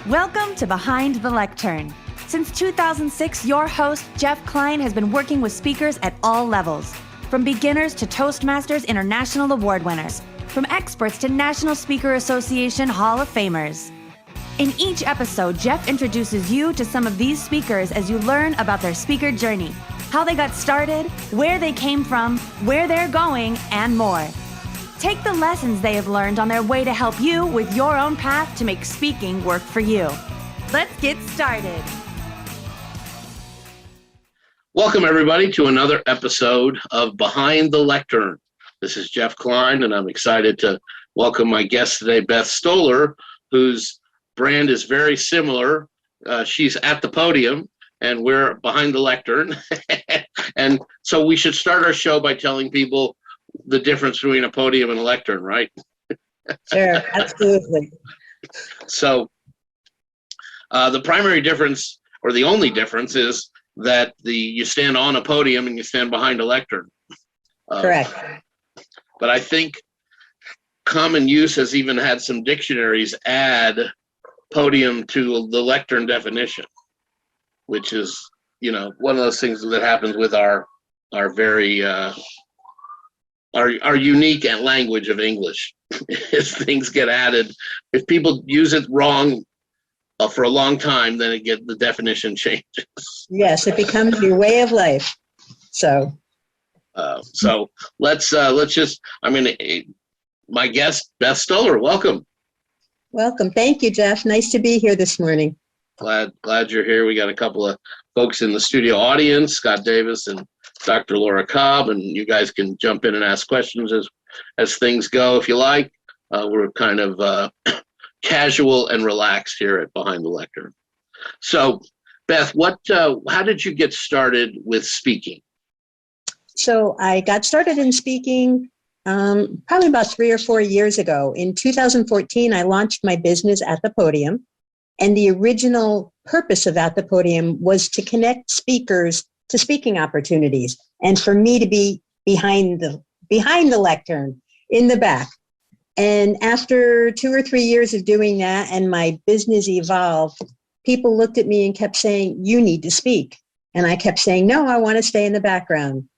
Welcome to Behind the Lectern. Since 2006, your host, Jeff Klein, has been working with speakers at all levels, from beginners to Toastmasters International Award winners, from experts to National Speaker Association Hall of Famers. In each episode, Jeff introduces you to some of these speakers as you learn about their speaker journey, how they got started, where they came from, where they're going, and more. Take the lessons they have learned on their way to help you with your own path to make speaking work for you. Let's get started. Welcome, everybody, to another episode of Behind the Lectern. This is Jeff Klein, and I'm excited to welcome my guest today, Beth Stoller, whose brand is very similar. She's at the podium, and we're behind the lectern. And so we should start our show by telling people the difference between a podium and a lectern, right? Sure, absolutely. So the primary difference, or the only difference, is that you stand on a podium and you stand behind a lectern. Correct. But I think common use has even had some dictionaries add podium to the lectern definition, which is, one of those things that happens with our very our unique language of English. As things get added, if people use it wrong for a long time, then the definition changes. Yes, it becomes your way of life. So let's just. My guest, Beth Stoller, welcome. Welcome. Thank you, Jeff. Nice to be here this morning. Glad you're here. We got a couple of folks in the studio audience, Scott Davis and Dr. Laura Cobb, and you guys can jump in and ask questions as things go if you like. We're kind of casual and relaxed here at Behind the Lectern. So, Beth, how did you get started with speaking? So I got started in speaking probably about 3 or 4 years ago. In 2014, I launched my business At the Podium. And the original purpose of At the Podium was to connect speakers to speaking opportunities, and for me to be behind the lectern, in the back. And after 2 or 3 years of doing that and my business evolved, people looked at me and kept saying, "You need to speak." And I kept saying, "No, I want to stay in the background."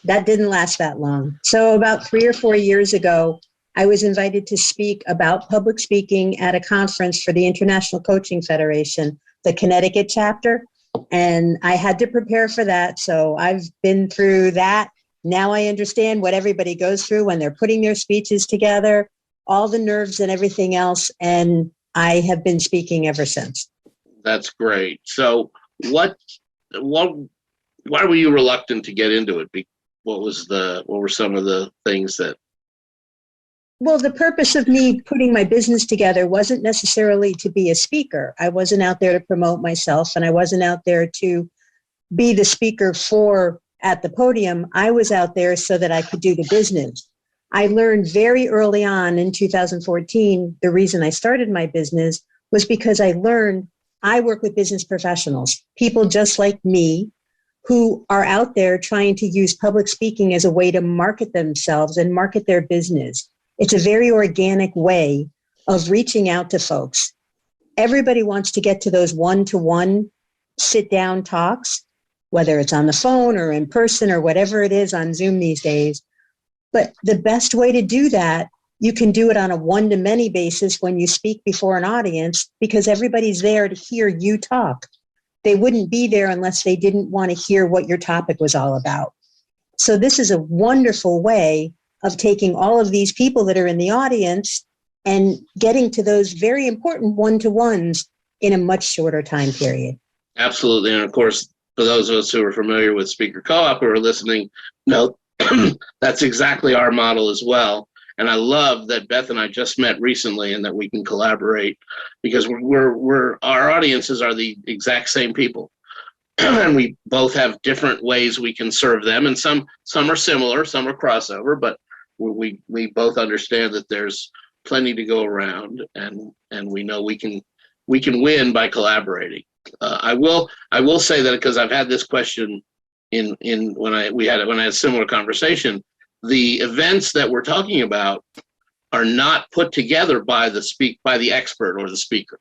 That didn't last that long. So about 3 or 4 years ago, I was invited to speak about public speaking at a conference for the International Coaching Federation, the Connecticut chapter. And I had to prepare for that. So I've been through that. Now I understand what everybody goes through when they're putting their speeches together, all the nerves and everything else. And I have been speaking ever since. That's great. So why were you reluctant to get into it? What were some of the things that? Well, the purpose of me putting my business together wasn't necessarily to be a speaker. I wasn't out there to promote myself, and I wasn't out there to be the speaker for At the Podium. I was out there so that I could do the business. I learned very early on in 2014, the reason I started my business was because I learned I work with business professionals, people just like me, who are out there trying to use public speaking as a way to market themselves and market their business. It's a very organic way of reaching out to folks. Everybody wants to get to those one-to-one sit-down talks, whether it's on the phone or in person or whatever it is on Zoom these days. But the best way to do that, you can do it on a one-to-many basis when you speak before an audience, because everybody's there to hear you talk. They wouldn't be there unless they didn't want to hear what your topic was all about. So this is a wonderful way of taking all of these people that are in the audience and getting to those very important one-to-ones in a much shorter time period. Absolutely. And of course, for those of us who are familiar with Speaker Co-op who are listening, that's exactly our model as well. And I love that Beth and I just met recently and that we can collaborate, because our audiences are the exact same people. And we both have different ways we can serve them. And some are similar, some are crossover, but we both understand that there's plenty to go around, and we know we can win by collaborating. I will say that, because I've had this question when I had a similar conversation. The events that we're talking about are not put together by the expert or the speaker.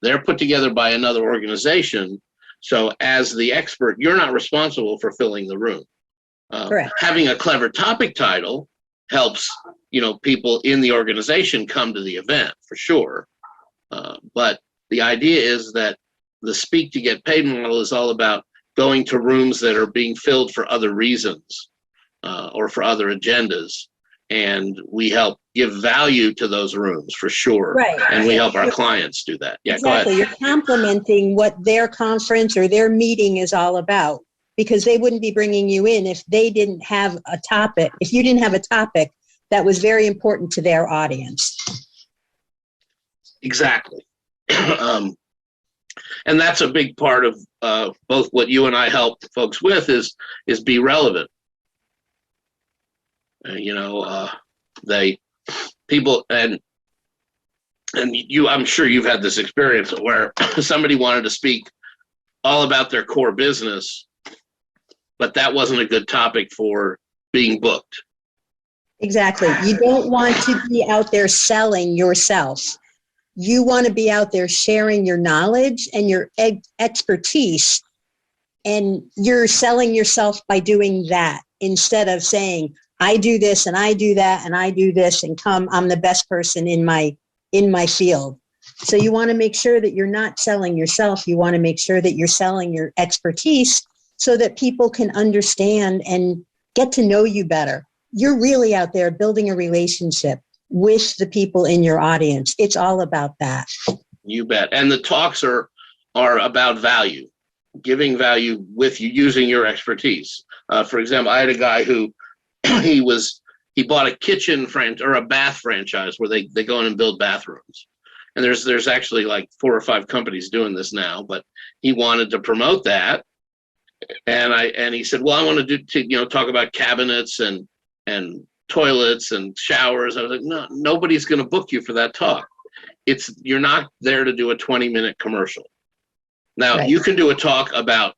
They're put together by another organization. So as the expert, you're not responsible for filling the room. Correct. Having a clever topic title helps, people in the organization come to the event for sure. But the idea is that the speak to get paid model is all about going to rooms that are being filled for other reasons or for other agendas. And we help give value to those rooms for sure. Right. And we help our clients do that. Yeah, exactly. go ahead. You're complementing what their conference or their meeting is all about, because they wouldn't be bringing you in if they didn't have a topic, if you didn't have a topic that was very important to their audience. Exactly. And that's a big part of both what you and I help folks with is be relevant. People and you, I'm sure you've had this experience where somebody wanted to speak all about their core business, but that wasn't a good topic for being booked. Exactly. You don't want to be out there selling yourself. You want to be out there sharing your knowledge and your expertise, and you're selling yourself by doing that instead of saying, I do this and I do that and I do this and I'm the best person in my field. So you want to make sure that you're not selling yourself. You want to make sure that you're selling your expertise so that people can understand and get to know you better. You're really out there building a relationship with the people in your audience. It's all about that. You bet. And the talks are about value, giving value with you using your expertise. For example, I had a guy who he bought a kitchen or a bath franchise where they go in and build bathrooms. And there's actually like 4 or 5 companies doing this now, but he wanted to promote that. And he said, well, I want to talk about cabinets and toilets and showers. I was like, no, nobody's going to book you for that talk. You're not there to do a 20-minute commercial. Now, right. You can do a talk about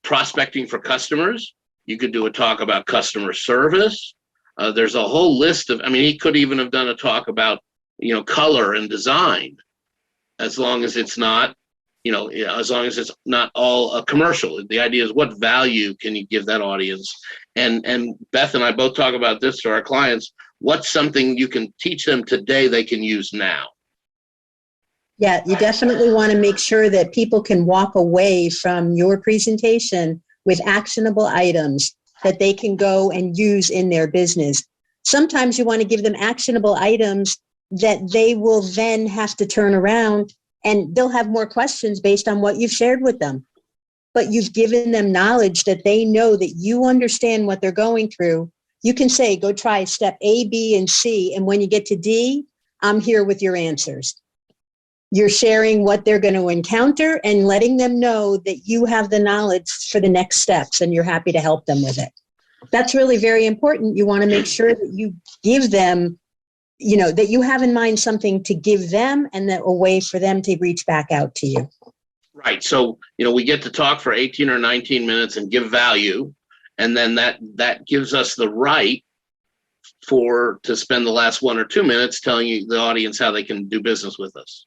prospecting for customers. You could do a talk about customer service. There's a whole list he could even have done a talk about, color and design, as long as it's not, as long as it's not all a commercial. The idea is, what value can you give that audience? And Beth and I both talk about this to our clients. What's something you can teach them today they can use now? Yeah, you definitely want to make sure that people can walk away from your presentation with actionable items that they can go and use in their business. Sometimes you want to give them actionable items that they will then have to turn around and they'll have more questions based on what you've shared with them. But you've given them knowledge that they know that you understand what they're going through. You can say, go try step A, B, and C. And when you get to D, I'm here with your answers. You're sharing what they're going to encounter and letting them know that you have the knowledge for the next steps and you're happy to help them with it. That's really very important. You want to make sure that you give them, that you have in mind something to give them and that a way for them to reach back out to you. Right. So, we get to talk for 18 or 19 minutes and give value. And then that gives us the right to spend the last 1 or 2 minutes telling the audience how they can do business with us.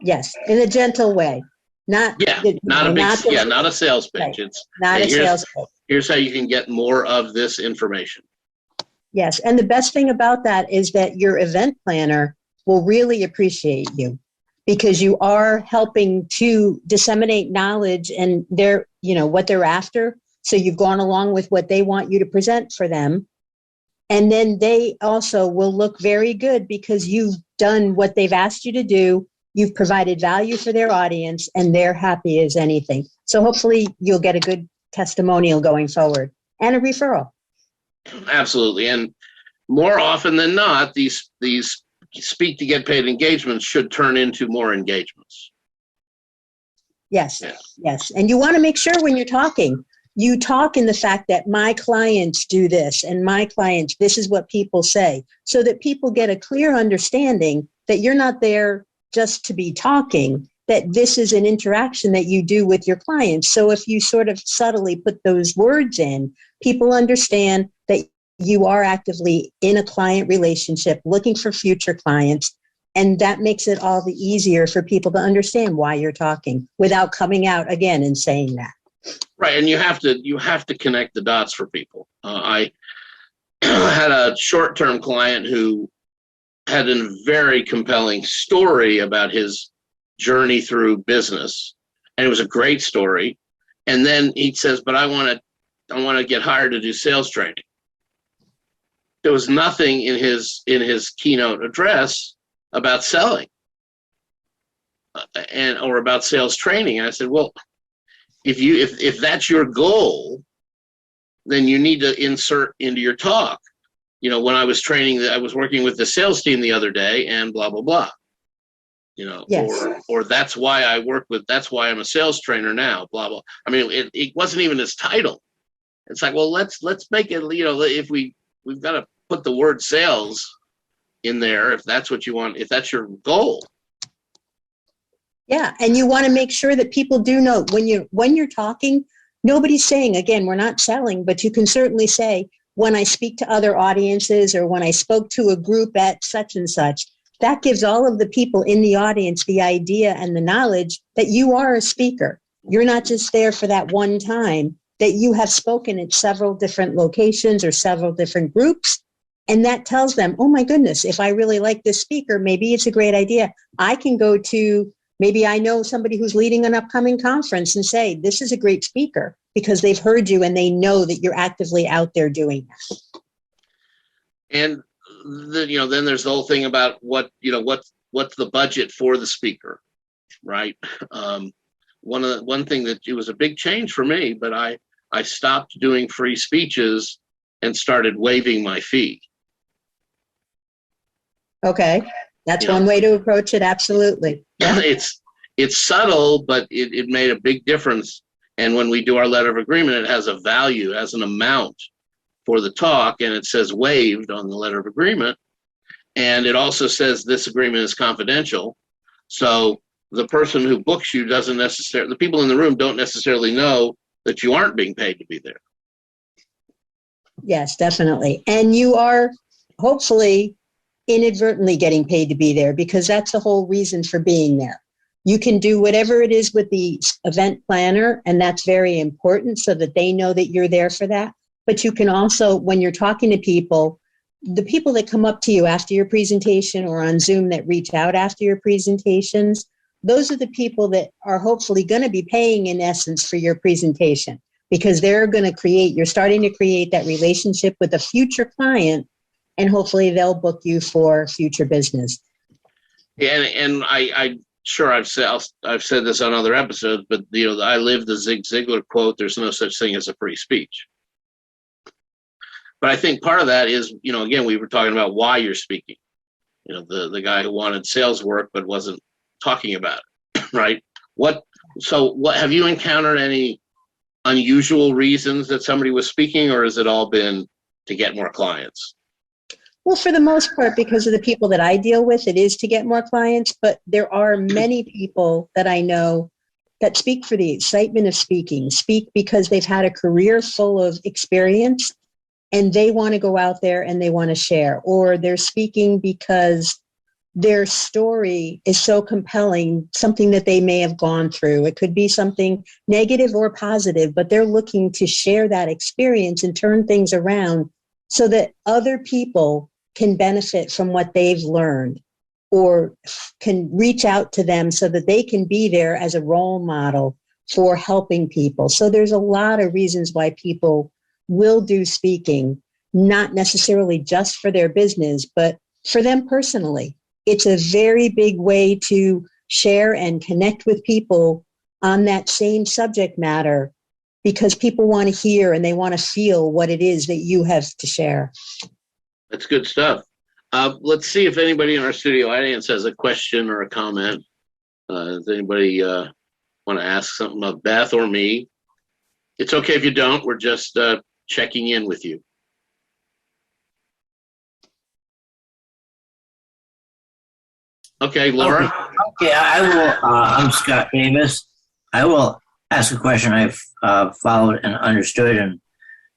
Yes, in a gentle way. Not a sales pitch. Right. It's not a sales pitch. Here's how you can get more of this information. Yes, and the best thing about that is that your event planner will really appreciate you because you are helping to disseminate knowledge and what they're after. So you've gone along with what they want you to present for them. And then they also will look very good because you've done what they've asked you to do. You've provided value for their audience and they're happy as anything. So hopefully you'll get a good testimonial going forward and a referral. Absolutely. And more often than not, these speak to get paid engagements should turn into more engagements. Yes. And you want to make sure when you're talking, you talk in the fact that my clients do this and my clients, this is what people say, so that people get a clear understanding that you're not there just to be talking, that this is an interaction that you do with your clients. So if you sort of subtly put those words in, people understand that you are actively in a client relationship, looking for future clients, And that makes it all the easier for people to understand why you're talking without coming out again and saying that. Right, and you have to connect the dots for people. I had a short-term client who had a very compelling story about his journey through business, and it was a great story. And then he says, "But I want to get hired to do sales training." There was nothing in his keynote address about selling or about sales training. And I said, "Well, if that's your goal, then you need to insert into your talk. When I was I was working with the sales team the other day, and blah blah blah. Yes. Or that's why that's why I'm a sales trainer now. Blah blah. I mean, it wasn't even his title. It's like, well, let's make it. If we've got to put the word sales in there, if that's what you want, if that's your goal. Yeah, and you want to make sure that people do know when you're talking, nobody's saying, again, we're not selling, but you can certainly say, when I speak to other audiences or when I spoke to a group at such and such, that gives all of the people in the audience the idea and the knowledge that you are a speaker. You're not just there for that one time, that you have spoken at several different locations or several different groups. And that tells them, oh my goodness, if I really like this speaker, maybe it's a great idea. I can go to, maybe I know somebody who's leading an upcoming conference and say, this is a great speaker, because they've heard you and they know that you're actively out there doing that. And then there's the whole thing about what's the budget for the speaker, right? One thing that it was a big change for me, but I stopped doing free speeches and started waiving my fee. Okay, that's one way to approach it. Absolutely. Yeah. It's subtle, but it made a big difference. And when we do our letter of agreement, it has a value, it has an amount for the talk, and it says waived on the letter of agreement. And it also says this agreement is confidential. So the person who books you the people in the room don't necessarily know that you aren't being paid to be there. Yes, definitely. And you are hopefully inadvertently getting paid to be there, because that's the whole reason for being there. You can do whatever it is with the event planner, and that's very important so that they know that you're there for that. But you can also, when you're talking to people, the people that come up to you after your presentation or on Zoom that reach out after your presentations, those are the people that are hopefully going to be paying in essence for your presentation, because you're starting to create that relationship with a future client, and hopefully they'll book you for future business. Yeah, and I sure I've said this on other episodes, but I live the Zig Ziglar quote: "There's no such thing as a free speech." But I think part of that is, again, we were talking about why you're speaking. The guy who wanted sales work but wasn't talking about it, right? What have you encountered any unusual reasons that somebody was speaking, or has it all been to get more clients? Well, for the most part, because of the people that I deal with, it is to get more clients, but there are many people that I know that speak for the excitement of speaking, speak because they've had a career full of experience and they want to go out there and they want to share, or they're speaking because their story is so compelling, something that they may have gone through. It could be something negative or positive, but they're looking to share that experience and turn things around so that other people can benefit from what they've learned, or can reach out to them so that they can be there as a role model for helping people. So there's a lot of reasons why people will do speaking, not necessarily just for their business, but for them personally. It's a very big way to share and connect with people on that same subject matter, because people want to hear and they want to feel what it is that you have to share. That's good stuff. Let's see if anybody in our studio audience has a question or a comment. Does anybody want to ask something of Beth or me? It's okay if you don't. We're just checking in with you. Okay, Laura. Okay, I will. I'm Scott Davis. I will ask a question I've followed and understood and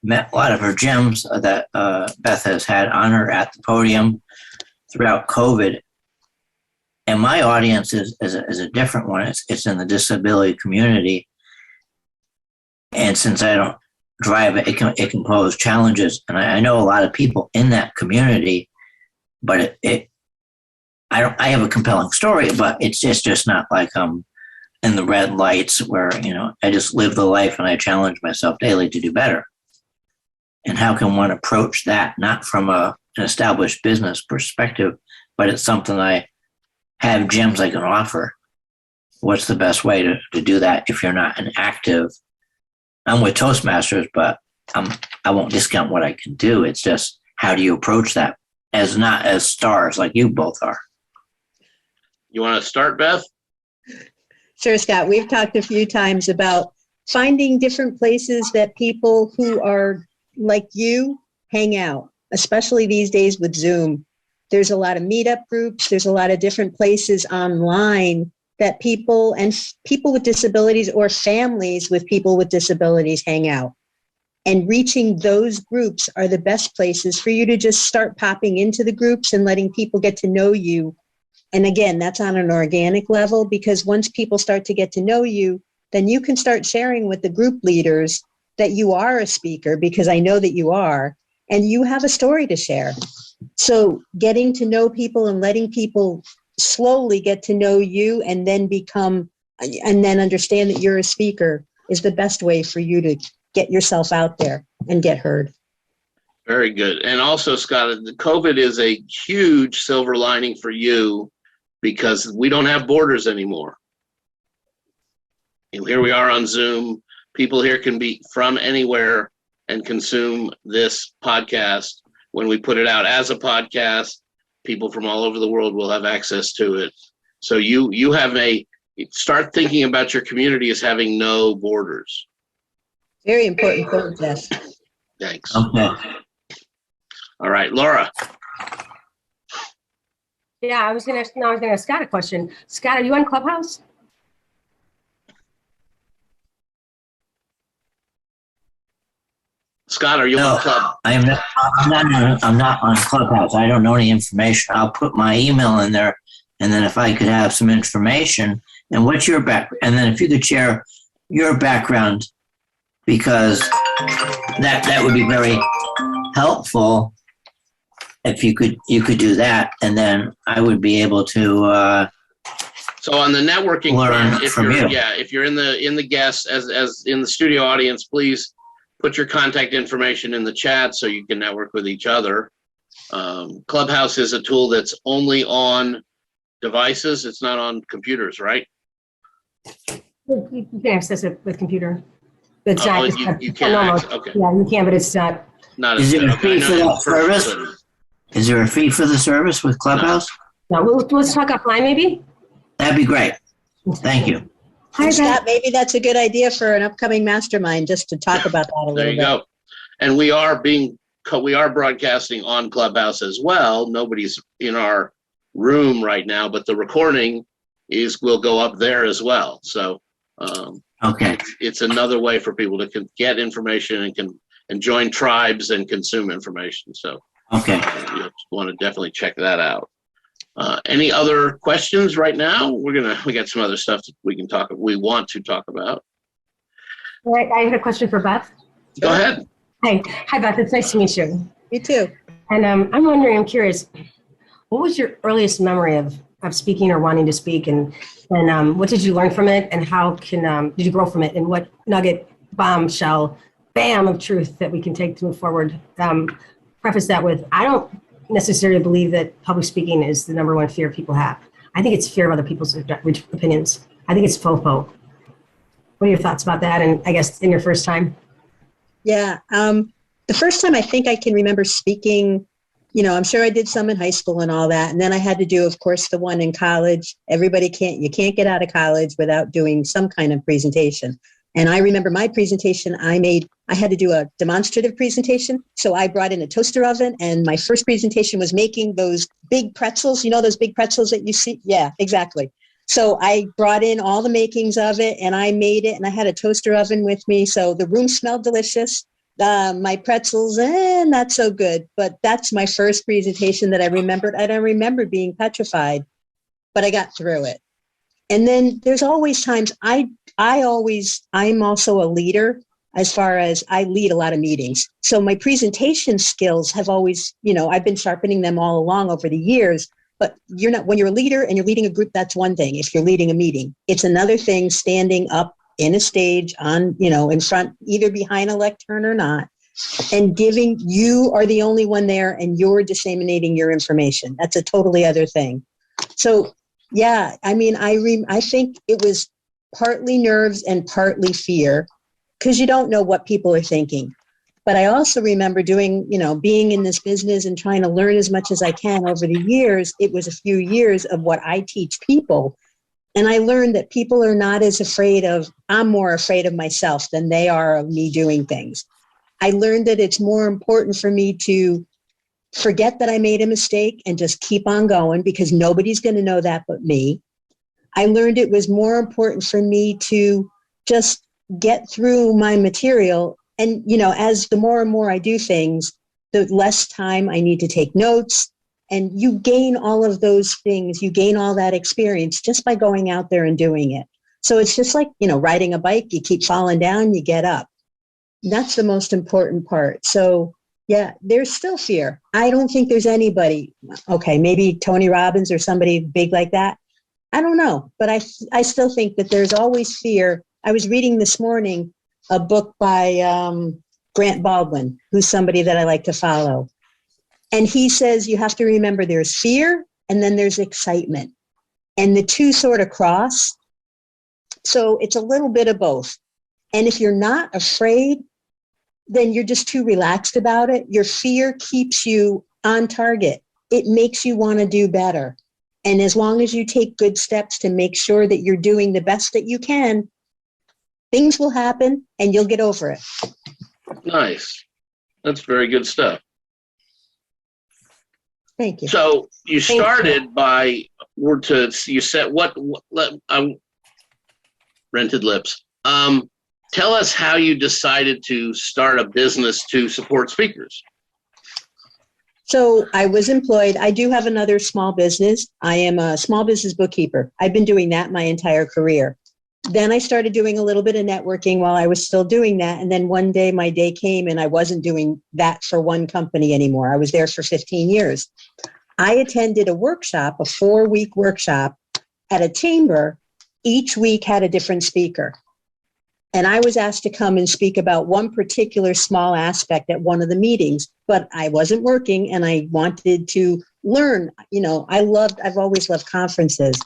met a lot of her gems that Beth has had on her at the podium throughout COVID. And my audience is a different one. It's in the disability community. And since I don't drive it, it can pose challenges. And I know a lot of people in that community, but I have a compelling story, but it's just not like I'm in the red lights where, I just live the life and I challenge myself daily to do better. And how can one approach that, not from an established business perspective, but it's something I have gems I can offer. What's the best way to do that if you're not an active? I'm with Toastmasters, but I won't discount what I can do. It's just, how do you approach that as not as stars like you both are? You want to start, Beth? Sure, Scott. We've talked a few times about finding different places that people who are like you hang out, especially these days with Zoom. There's a lot of meetup groups. There's a lot of different places online that people with disabilities or families with people with disabilities hang out. And reaching those groups are the best places for you to just start popping into the groups and letting people get to know you. And again, that's on an organic level, because once people start to get to know you, then you can start sharing with the group leaders that you are a speaker, because I know that you are, and you have a story to share. So getting to know people and letting people slowly get to know you and then understand that you're a speaker is the best way for you to get yourself out there and get heard. Very good. And also, Scott, the COVID is a huge silver lining for you, because we don't have borders anymore. And here we are on Zoom. People here can be from anywhere and consume this podcast. When we put it out as a podcast, people from all over the world will have access to it. So you have start thinking about your community as having no borders. Very important point, Jeff. Thanks. Okay. All right, Laura. Yeah, I was gonna ask Scott a question. Scott, are you on Clubhouse? Scott, are you on Club? I'm not on Clubhouse. I don't know any information. I'll put my email in there, and then if I could have some information, and what's your background, and then if you could share your background, because that would be very helpful if you could do that, and then I would be able to So on the networking learn front, from you. If you're in the guests as in the studio audience, please put your contact information in the chat so you can network with each other. Clubhouse is a tool that's only on devices. It's not on computers, right? You can access it with computer. It's you can. Okay. Yeah, you can, but it's not. Not Is as there a good. fee for that service? Couldn't. Is there a fee for the service with Clubhouse? No, let's talk offline maybe. That'd be great. Thank you. Hi, Scott, maybe that's a good idea for an upcoming mastermind, just to talk about that a little bit. There you go. And we are broadcasting on Clubhouse as well. Nobody's in our room right now, but the recording will go up there as well. So Okay. it's another way for people to get information and join tribes and consume information. So Okay. you want to definitely check that out. Any other questions right now? We got some other stuff that we want to talk about. All right, I had a question for Beth. Go ahead. Hi Beth, it's nice to meet you. You too. And I'm curious, what was your earliest memory of speaking or wanting to speak, and what did you learn from it, and how did you grow from it, and what nugget, bombshell, bam of truth that we can take to move forward? Preface that with, I don't necessarily believe that public speaking is the number one fear people have. I think it's fear of other people's opinions. I think it's FOFO. What are your thoughts about that? And I guess in your first time? Yeah. The first time I think I can remember speaking, I'm sure I did some in high school and all that. And then I had to do, of course, the one in college. You can't get out of college without doing some kind of presentation. And I remember my presentation I had to do a demonstrative presentation. So I brought in a toaster oven, and my first presentation was making those big pretzels, those big pretzels that you see? Yeah, exactly. So I brought in all the makings of it, and I made it, and I had a toaster oven with me. So the room smelled delicious. My pretzels, not so good. But that's my first presentation that I remembered. And I remember being petrified. but I got through it. And then there's always times I'm also a leader as far as I lead a lot of meetings. So my presentation skills have always, I've been sharpening them all along over the years. But when you're a leader and you're leading a group, that's one thing. If you're leading a meeting, it's another thing standing up in a stage in front, either behind a lectern or not, and you are the only one there and you're disseminating your information. That's a totally other thing. So yeah, I mean, I think it was partly nerves and partly fear because you don't know what people are thinking. But I also remember being in this business and trying to learn as much as I can over the years. It was a few years of what I teach people. And I learned that people are not as I'm more afraid of myself than they are of me doing things. I learned that it's more important for me to forget that I made a mistake and just keep on going because nobody's going to know that but me. I learned it was more important for me to just get through my material. And, as the more and more I do things, the less time I need to take notes. And you gain all of those things. You gain all that experience just by going out there and doing it. So it's just like, riding a bike. You keep falling down, you get up. That's the most important part. So yeah, there's still fear. I don't think there's anybody. Okay, maybe Tony Robbins or somebody big like that. I don't know. But I still think that there's always fear. I was reading this morning a book by Grant Baldwin, who's somebody that I like to follow. And he says you have to remember there's fear and then there's excitement. And the two sort of cross. So it's a little bit of both. And if you're not afraid, then you're just too relaxed about it. Your fear keeps you on target. It makes you want to do better. And as long as you take good steps to make sure that you're doing the best that you can, things will happen and you'll get over it. Nice. That's very good stuff. Thank you. So you started by you said what rented lips. Tell us how you decided to start a business to support speakers. So I was employed. I do have another small business. I am a small business bookkeeper. I've been doing that my entire career. Then I started doing a little bit of networking while I was still doing that. And then one day my day came and I wasn't doing that for one company anymore. I was there for 15 years. I attended a workshop, a 4-week workshop at a chamber. Each week had a different speaker. And I was asked to come and speak about one particular small aspect at one of the meetings, but I wasn't working and I wanted to learn. I've always loved conferences.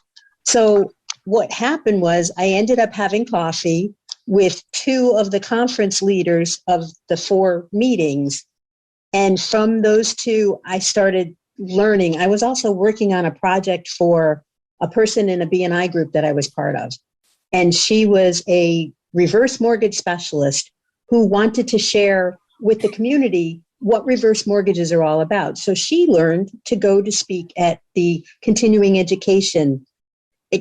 So what happened was I ended up having coffee with 2 of the conference leaders of the 4 meetings. And from those 2, I started learning. I was also working on a project for a person in a B&I group that I was part of. And she was a reverse mortgage specialist who wanted to share with the community what reverse mortgages are all about. So she learned to go to speak at the continuing education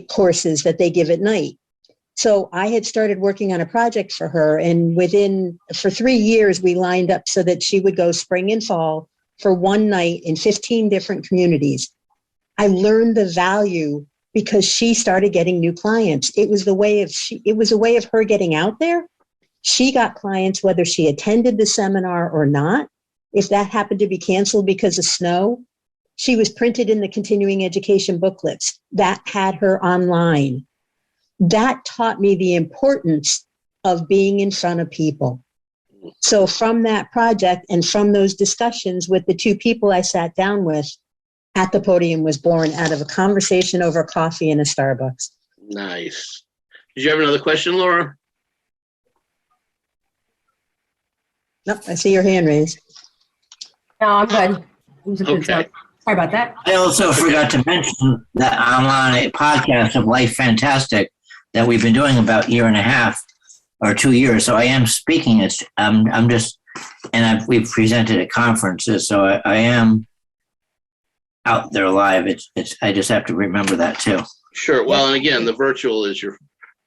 courses that they give at night. So I had started working on a project for her, and for 3 years, we lined up so that she would go spring and fall for one night in 15 different communities. I learned the value because she started getting new clients. It was a way of her getting out there. She got clients whether she attended the seminar or not. If that happened to be canceled because of snow, she was printed in the continuing education booklets that had her online. That taught me the importance of being in front of people. So from that project and from those discussions with the 2 people I sat down with at the Podium was born out of a conversation over coffee in a Starbucks. Nice. Did you have another question, Laura? Nope, I see your hand raised. No, I'm good. It was a good Okay. talk. Sorry about that. I also forgot to mention that I'm on a podcast of Life Fantastic that we've been doing about 1.5 or 2 years. So I am speaking. We've presented at conferences. So I am out there live. I just have to remember that too. Sure. Well, and again, the virtual is your,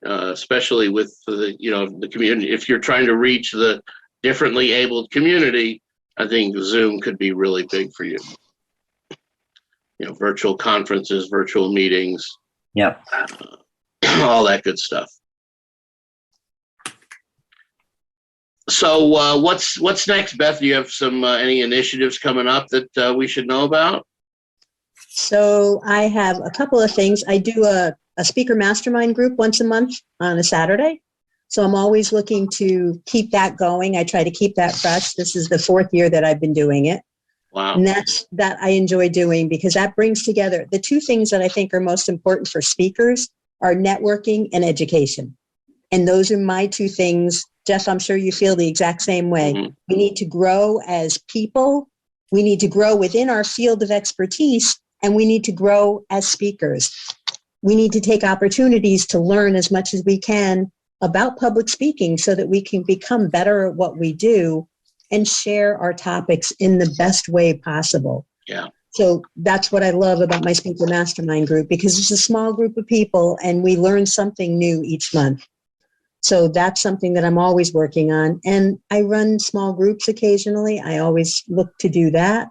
especially with the community. If you're trying to reach the differently abled community, I think Zoom could be really big for you. virtual conferences, virtual meetings, Yep. all that good stuff. So what's next, Beth? Do you have some any initiatives coming up that we should know about? So I have a couple of things. I do a speaker mastermind group once a month on a Saturday. So I'm always looking to keep that going. I try to keep that fresh. This is the 4th year that I've been doing it. Wow. And that I enjoy doing because that brings together the two things that I think are most important for speakers are networking and education. And those are my two things. Jeff, I'm sure you feel the exact same way. Mm-hmm. We need to grow as people. We need to grow within our field of expertise, and we need to grow as speakers. We need to take opportunities to learn as much as we can about public speaking so that we can become better at what we do and share our topics in the best way possible. Yeah. So that's what I love about my speaker mastermind group, because it's a small group of people and we learn something new each month. So that's something that I'm always working on. And I run small groups occasionally. I always look to do that.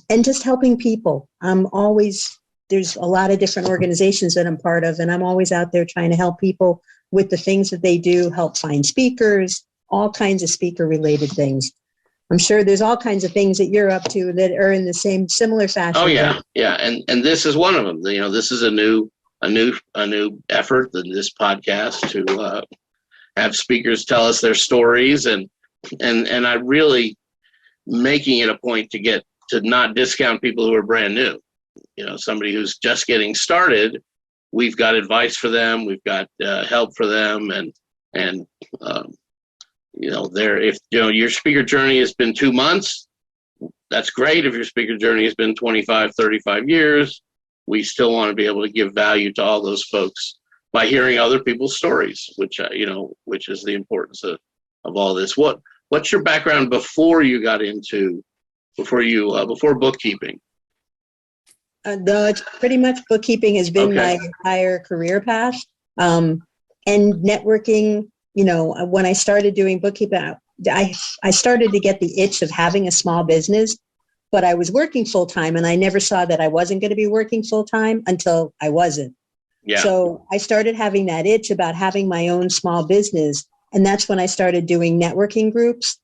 And just helping people. There's a lot of different organizations that I'm part of, and I'm always out there trying to help people with the things that they do, help find speakers, all kinds of speaker related things. I'm sure there's all kinds of things that you're up to that are in the similar fashion. Oh yeah. Yeah. And this is one of them. This is a new effort in this podcast to have speakers tell us their stories and I really making it a point to not discount people who are brand new. Somebody who's just getting started, we've got advice for them, we've got help for them, and if your speaker journey has been 2 months, that's great. If your speaker journey has been 25, 35 years, we still want to be able to give value to all those folks by hearing other people's stories, which is the importance of all this. What's your background before bookkeeping? No, it's pretty much bookkeeping has been my entire career path. And networking, when I started doing bookkeeping, I started to get the itch of having a small business, but I was working full time and I never saw that I wasn't going to be working full time until I wasn't. Yeah. So I started having that itch about having my own small business. And that's when I started doing networking groups.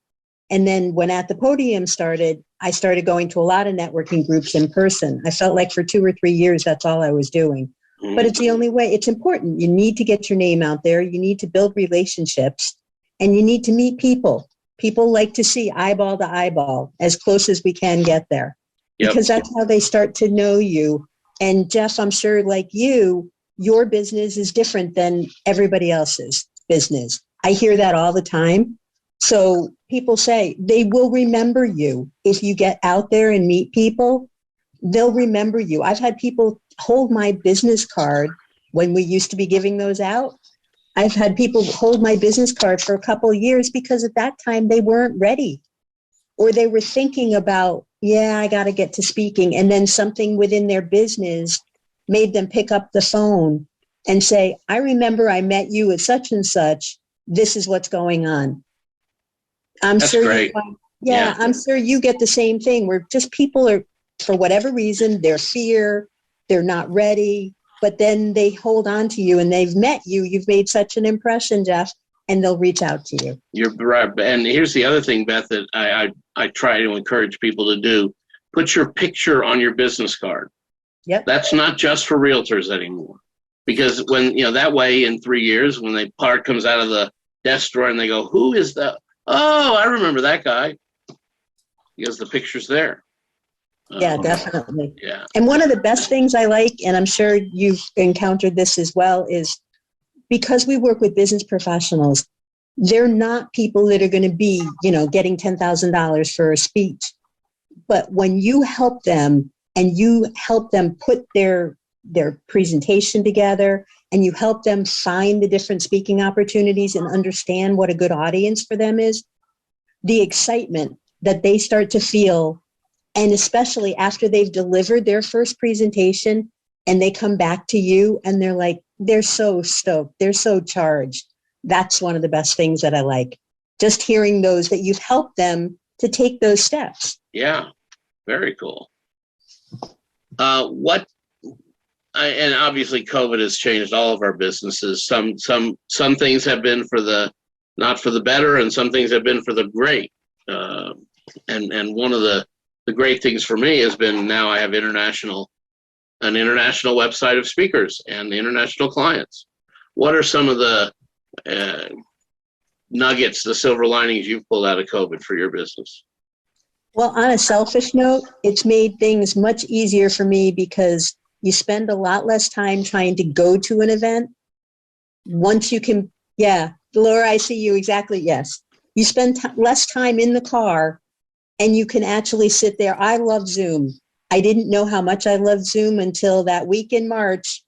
And then when At the Podium started, I started going to a lot of networking groups in person. I felt like for 2 or 3 years, that's all I was doing. Mm-hmm. But it's the only way. It's important. You need to get your name out there. You need to build relationships and you need to meet people. People like to see eyeball to eyeball as close as we can get there. Yep. Because that's how they start to know you. And Jeff, I'm sure like you, your business is different than everybody else's business. I hear that all the time. So people say they will remember you if you get out there and meet people. They'll remember you. I've had people hold my business card when we used to be giving those out. I've had people hold my business card for a couple of years because at that time they weren't ready or they were thinking about, I got to get to speaking. And then something within their business made them pick up the phone and say, I remember I met you at such and such. This is what's going on. That's great. I'm sure you get the same thing where just people are, for whatever reason, their fear, they're not ready, but then they hold on to you and they've met you. You've made such an impression, Jeff, and they'll reach out to you. You're right. And here's the other thing, Beth, that I try to encourage people to do. Put your picture on your business card. Yep. That's not just for realtors anymore. Because when, that way in 3 years, when the card comes out of the desk drawer and they go, who is that? Oh, I remember that guy. Because the picture's there. Yeah, definitely. Yeah. And one of the best things I like, and I'm sure you've encountered this as well, is because we work with business professionals, they're not people that are going to be, getting $10,000 for a speech. But when you help them and you help them put their presentation together and you help them find the different speaking opportunities and understand what a good audience for them is, the excitement that they start to feel, and especially after they've delivered their first presentation and they come back to you and they're so stoked, they're so charged. That's one of the best things that I like. Just hearing those, that you've helped them to take those steps. Yeah, very cool. And obviously COVID has changed all of our businesses. Some things have been not for the better, and some things have been for the great. And one of the great things for me has been now I have an international website of speakers and international clients. What are some of the nuggets, the silver linings you've pulled out of COVID for your business? Well, on a selfish note, it's made things much easier for me because you spend a lot less time trying to go to an event. Once you can, yeah, Laura, I see you exactly. Yes. You spend less time in the car and you can actually sit there. I love Zoom. I didn't know how much I loved Zoom until that week in March,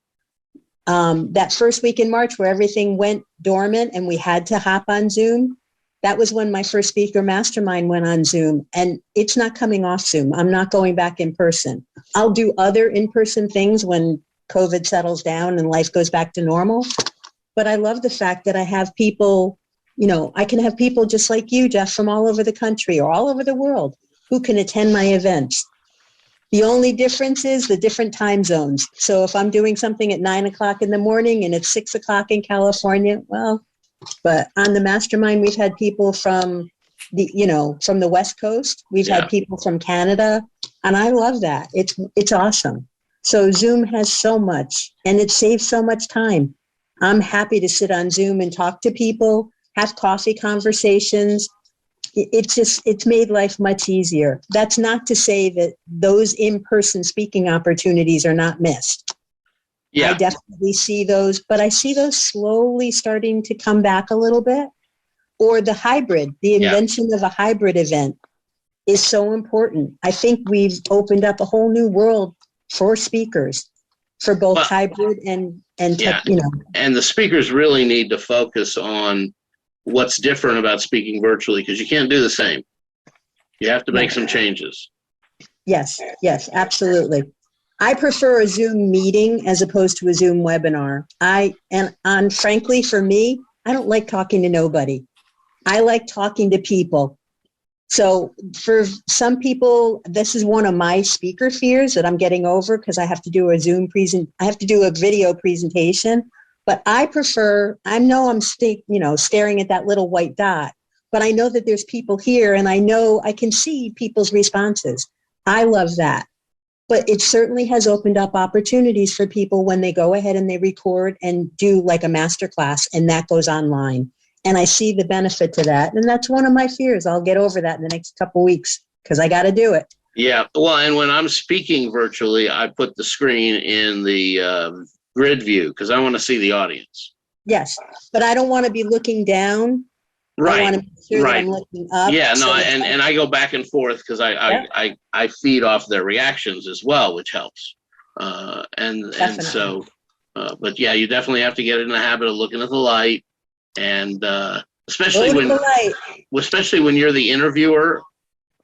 that first week in March where everything went dormant and we had to hop on Zoom. That was when my first speaker mastermind went on Zoom, and it's not coming off Zoom. I'm not going back in person. I'll do other in-person things when COVID settles down and life goes back to normal. But I love the fact that I have people, I can have people just like you, Jeff, from all over the country or all over the world who can attend my events. The only difference is the different time zones. So if I'm doing something at 9:00 in the morning and it's 6:00 in California, well, but on the mastermind, we've had people from from the West Coast. We've had people from Canada, and I love that. It's awesome. So Zoom has so much, and it saves so much time. I'm happy to sit on Zoom and talk to people, have coffee conversations. It's made life much easier. That's not to say that those in-person speaking opportunities are not missed. Yeah. I definitely see those, but I see those slowly starting to come back a little bit. Or the hybrid, the invention of a hybrid event is so important. I think we've opened up a whole new world for speakers, for both hybrid and tech, And the speakers really need to focus on what's different about speaking virtually, because you can't do the same. You have to make some changes. Yes, absolutely. I prefer a Zoom meeting as opposed to a Zoom webinar. Frankly, for me, I don't like talking to nobody. I like talking to people. So for some people, this is one of my speaker fears that I'm getting over because I have to do I have to do a video presentation. But I know I'm staring at that little white dot, but I know that there's people here and I know I can see people's responses. I love that. But it certainly has opened up opportunities for people when they go ahead and they record and do like a masterclass, and that goes online. And I see the benefit to that. And that's one of my fears. I'll get over that in the next couple of weeks because I got to do it. Yeah. Well, and when I'm speaking virtually, I put the screen in the grid view because I want to see the audience. Yes. But I don't want to be looking down. Right. I want to make sure that I'm looking up. Yeah, no, and I go back and forth because I feed off their reactions as well, which helps. And so, but yeah, you definitely have to get in the habit of looking at the light, and especially when you're the interviewer,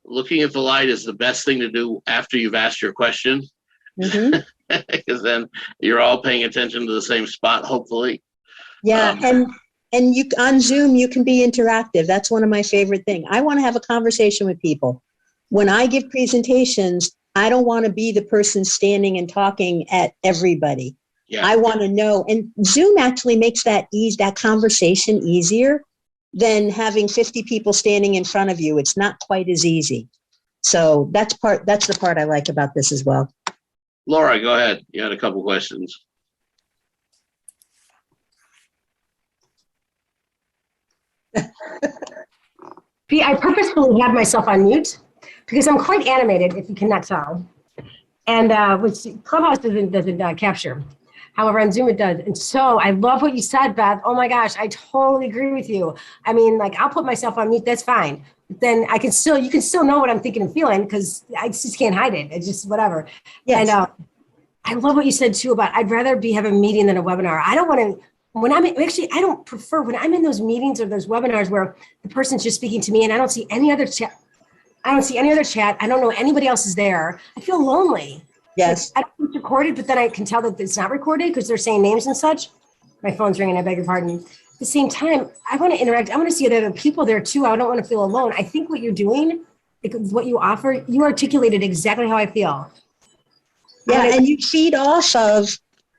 looking at the light is the best thing to do after you've asked your question, because then you're all paying attention to the same spot, hopefully. Yeah, and you on Zoom, you can be interactive. That's one of my favorite things. I want to have a conversation with people. When I give presentations, I don't want to be the person standing and talking at everybody. Yeah. I want to know. And Zoom actually makes that conversation easier than having 50 people standing in front of you. It's not quite as easy. So that's the part I like about this as well. Laura, go ahead. You had a couple questions. I purposefully had myself on mute because I'm quite animated, if you cannot tell. And which Clubhouse doesn't capture. However, on Zoom it does. And so I love what you said, Beth. Oh my gosh, I totally agree with you. I mean, like, I'll put myself on mute, that's fine. But then you can still know what I'm thinking and feeling because I just can't hide it. It's just whatever. Yes. And I love what you said too about I'd rather have a meeting than a webinar. I don't want to. I don't prefer when I'm in those meetings or those webinars where the person's just speaking to me and I don't see any other chat. I don't know anybody else is there. I feel lonely. Yes. Like, I don't think it's recorded, but then I can tell that it's not recorded because they're saying names and such. My phone's ringing, I beg your pardon. At the same time, I want to interact. I want to see other people there too. I don't want to feel alone. I think what you're doing, what you offer, you articulated exactly how I feel. Yeah, and you feed off of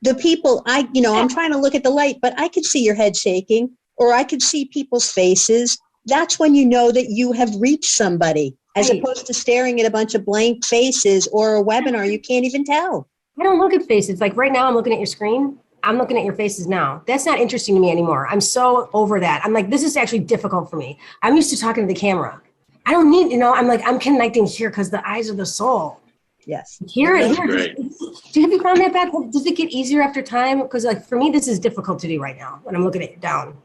the people. I'm trying to look at the light, but I could see your head shaking, or I could see people's faces. That's when you know that you have reached somebody, as opposed to staring at a bunch of blank faces or a webinar. You can't even tell. I don't look at faces. Like right now, I'm looking at your screen. I'm looking at your faces now. That's not interesting to me anymore. I'm so over that. I'm like, this is actually difficult for me. I'm used to talking to the camera. I don't need, I'm like, I'm connecting here because the eyes are the soul. Yes. That's great. Have you found that, Beth? Does it get easier after time? Because like for me, this is difficult to do right now when I'm looking at it down.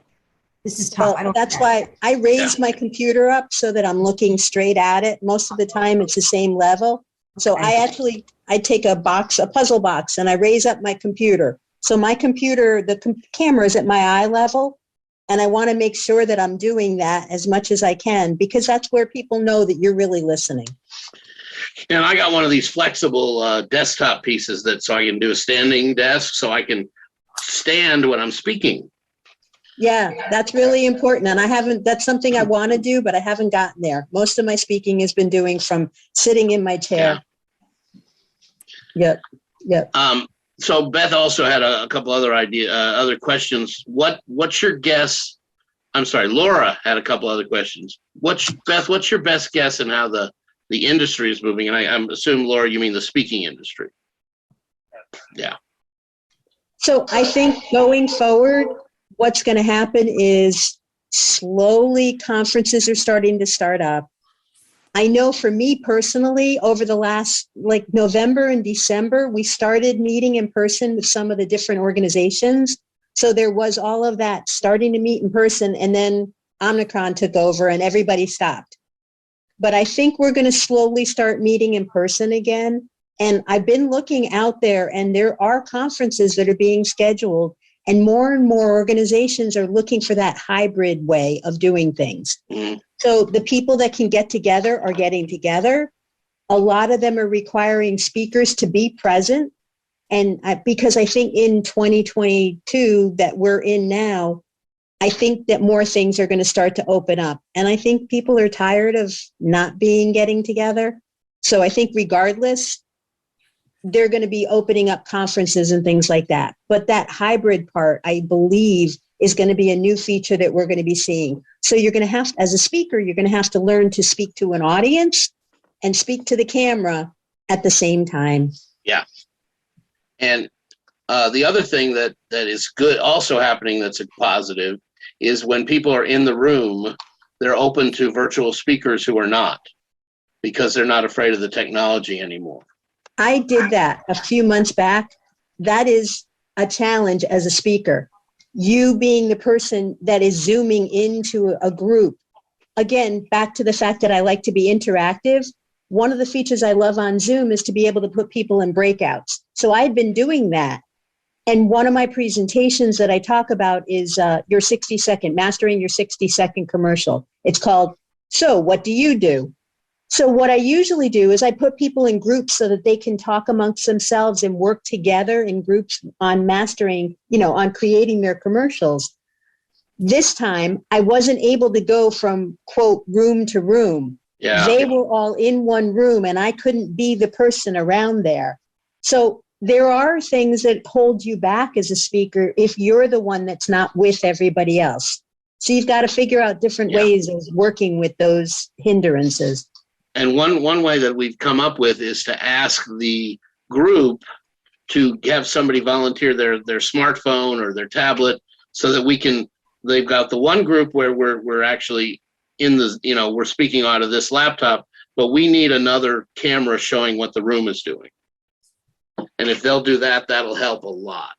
This is tough. Well, that's why I raise my computer up so that I'm looking straight at it. Most of the time it's the same level. So I take a puzzle box, and I raise up my computer. So my computer, the camera is at my eye level. And I want to make sure that I'm doing that as much as I can, because that's where people know that you're really listening. And I got one of these flexible desktop pieces so I can do a standing desk, so I can stand when I'm speaking. Yeah, that's really important. And that's something I want to do, but I haven't gotten there. Most of my speaking has been doing from sitting in my chair. Yep. So Beth also had a couple other questions. What's your guess? I'm sorry, Laura had a couple other questions. Beth, what's your best guess in how the industry is moving? And I'm assuming, Laura, you mean the speaking industry. Yeah. So I think going forward, what's going to happen is slowly conferences are starting to start up. I know for me personally, over the last November and December, we started meeting in person with some of the different organizations. So there was all of that starting to meet in person, and then Omicron took over and everybody stopped. But I think we're going to slowly start meeting in person again. And I've been looking out there, and there are conferences that are being scheduled, and more organizations are looking for that hybrid way of doing things. So the people that can get together are getting together. A lot of them are requiring speakers to be present. And because I think in 2022 that we're in now, I think that more things are going to start to open up. And I think people are tired of not getting together. So I think regardless, they're going to be opening up conferences and things like that. But that hybrid part, I believe, is going to be a new feature that we're going to be seeing. So you're going to have, as a speaker, you're going to have to learn to speak to an audience and speak to the camera at the same time. Yeah. And the other thing that is good also happening that's a positive is when people are in the room, they're open to virtual speakers who are not, because they're not afraid of the technology anymore. I did that a few months back. That is a challenge as a speaker. You being the person that is zooming into a group. Again, back to the fact that I like to be interactive. One of the features I love on Zoom is to be able to put people in breakouts. So I've been doing that. And one of my presentations that I talk about is mastering your 60-second commercial. It's called, So What Do You Do? So what I usually do is I put people in groups so that they can talk amongst themselves and work together in groups on mastering, on creating their commercials. This time, I wasn't able to go from, quote, room to room. Yeah. They were all in one room, and I couldn't be the person around there. So there are things that hold you back as a speaker if you're the one that's not with everybody else. So you've got to figure out different ways of working with those hindrances. And one way that we've come up with is to ask the group to have somebody volunteer their smartphone or their tablet, so that they've got the one group where we're actually in the, we're speaking out of this laptop, but we need another camera showing what the room is doing. And if they'll do that, that'll help a lot.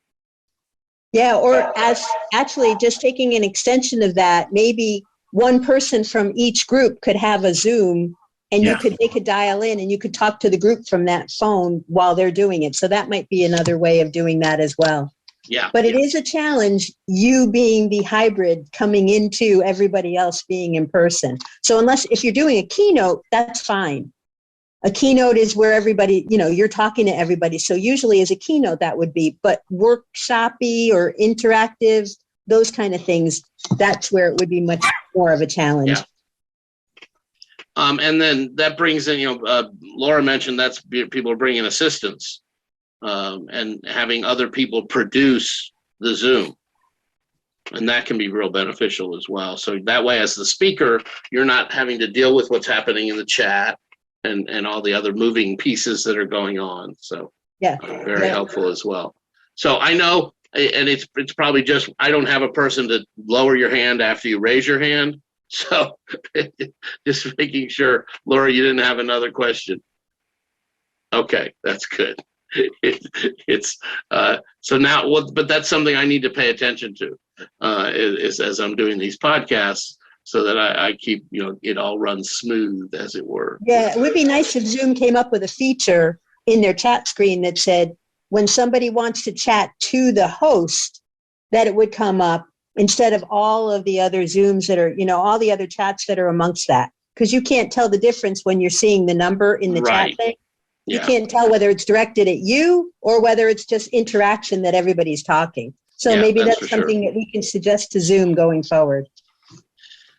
Yeah, or as actually just taking an extension of that, maybe one person from each group could have a Zoom, and they could dial in and you could talk to the group from that phone while they're doing it. So that might be another way of doing that as well. Yeah. But it is a challenge, you being the hybrid coming into everybody else being in person. So if you're doing a keynote, that's fine. A keynote is where everybody, you're talking to everybody. So usually as a keynote, that would be, but workshop-y or interactive, those kind of things, that's where it would be much more of a challenge. Yeah. And then that brings in, Laura mentioned people are bringing assistants. and having other people produce the Zoom. And that can be real beneficial as well. So that way, as the speaker, you're not having to deal with what's happening in the chat and all the other moving pieces that are going on. So Yeah. very helpful as well. So I know, and it's probably just, I don't have a person to lower your hand after you raise your hand. So just making sure, Laura, you didn't have another question. Okay, that's good. It's so now, but that's something I need to pay attention to is as I'm doing these podcasts, so that I keep, it all runs smooth, as it were. Yeah, it would be nice if Zoom came up with a feature in their chat screen that said, when somebody wants to chat to the host, that it would come up instead of all of the other Zooms that are, all the other chats that are amongst that. Because you can't tell the difference when you're seeing the number in the chat thing. You can't tell whether it's directed at you or whether it's just interaction that everybody's talking. So maybe that's something that we can suggest to Zoom going forward.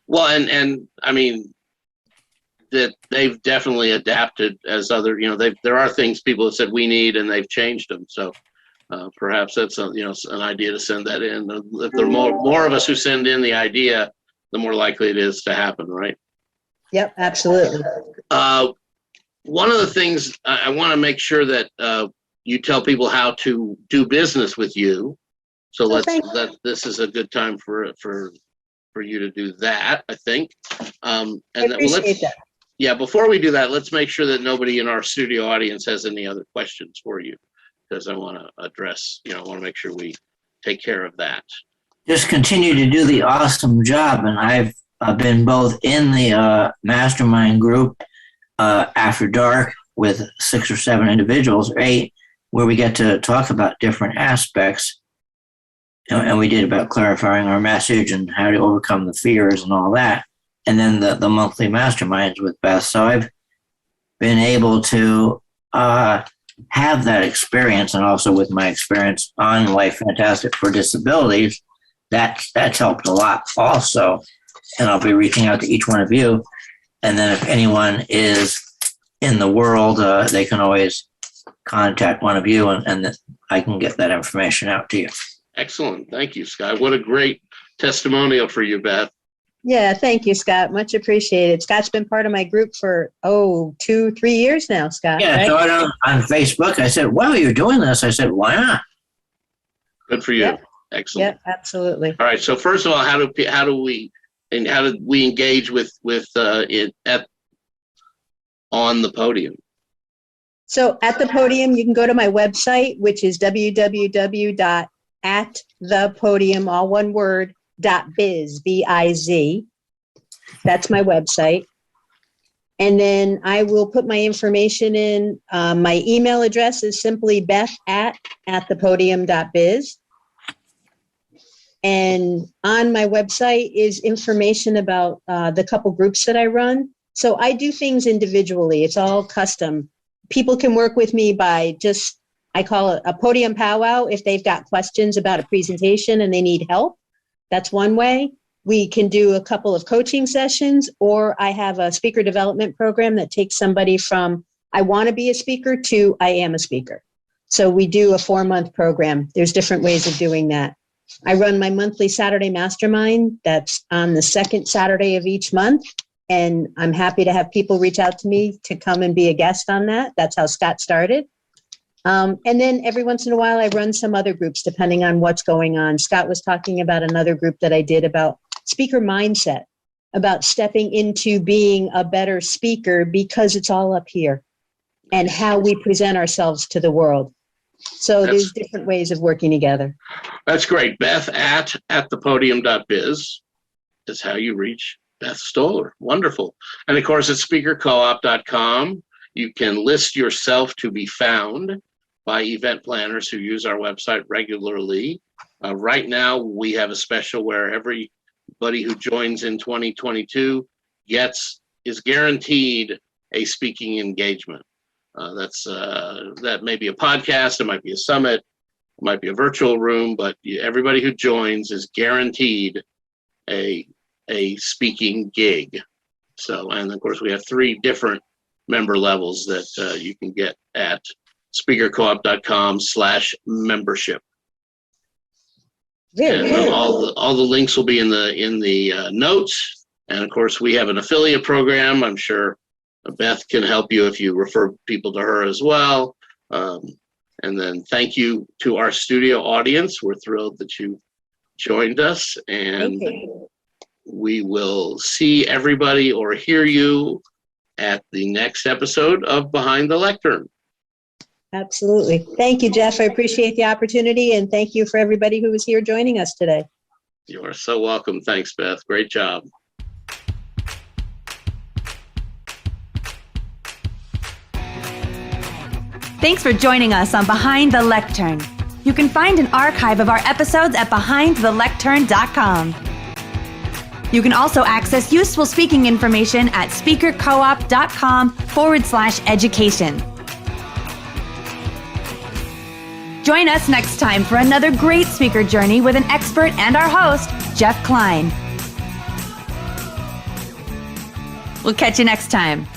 Well, and I mean, that they've definitely adapted as other, there are things people have said we need, and they've changed them. So perhaps that's an idea to send that in. If there are more of us who send in the idea, the more likely it is to happen, right? Yep, absolutely. One of the things I want to make sure that you tell people how to do business with you. So this is a good time for you to do that, I think. I appreciate that. Yeah, before we do that, let's make sure that nobody in our studio audience has any other questions for you, because I want to address, I want to make sure we take care of that. Just continue to do the awesome job. And I've been both in the mastermind group after dark with 6 or 7 individuals, or 8, where we get to talk about different aspects. And we did about clarifying our message and how to overcome the fears and all that. And then the monthly masterminds with Beth. So I've been able to have that experience, and also with my experience on Life Fantastic for Disabilities, that's helped a lot also. And I'll be reaching out to each one of you. And then if anyone is in the world, they can always contact one of you, and I can get that information out to you. Excellent. Thank you, Scott. What a great testimonial for you, Beth. Yeah, thank you, Scott. Much appreciated. Scott's been part of my group for, 2-3 years now, Scott. Yeah, right? so on Facebook, I said, wow, you're doing this. I said, why not? Good for you. Yep. Excellent. Yeah, absolutely. All right. So first of all, how did we engage with it on the podium? So at the podium, you can go to my website, which is www.atthepodium, all one word, .biz, B-I-Z. That's my website. And then I will put my information in. My email address is simply beth@thepodium.biz. And on my website is information about the couple groups that I run. So I do things individually. It's all custom. People can work with me by I call it a podium powwow if they've got questions about a presentation and they need help. That's one way. We can do a couple of coaching sessions, or I have a speaker development program that takes somebody from I want to be a speaker to I am a speaker. So we do a 4-month program. There's different ways of doing that. I run my monthly Saturday mastermind. That's on the second Saturday of each month. And I'm happy to have people reach out to me to come and be a guest on that. That's how Scott started. And then every once in a while, I run some other groups depending on what's going on. Scott was talking about another group that I did about speaker mindset, about stepping into being a better speaker because it's all up here, and how we present ourselves to the world. So there's different ways of working together. That's great. Beth at thepodium.biz is how you reach Beth Stoller. Wonderful. And of course, at speakercoop.com, you can list yourself to be found by event planners who use our website regularly. Right now, we have a special where everybody who joins in 2022 is guaranteed a speaking engagement. That may be a podcast, it might be a summit, it might be a virtual room, but everybody who joins is guaranteed a speaking gig. So, and of course, we have 3 different member levels that you can get at speakercoop.com/membership. Very And good. all the links will be in the notes. And of course, we have an affiliate program. I'm sure Beth can help you if you refer people to her as well. And then thank you to our studio audience. We're thrilled that you joined us, and Thank you. we will see everybody or hear you at the next episode of Behind the Lectern. Absolutely. Thank you, Jeff. I appreciate the opportunity, and thank you for everybody who was here joining us today. You are so welcome. Thanks, Beth. Great job. Thanks for joining us on Behind the Lectern. You can find an archive of our episodes at behindthelectern.com. You can also access useful speaking information at speakercoop.com/education. Join us next time for another great speaker journey with an expert and our host, Jeff Klein. We'll catch you next time.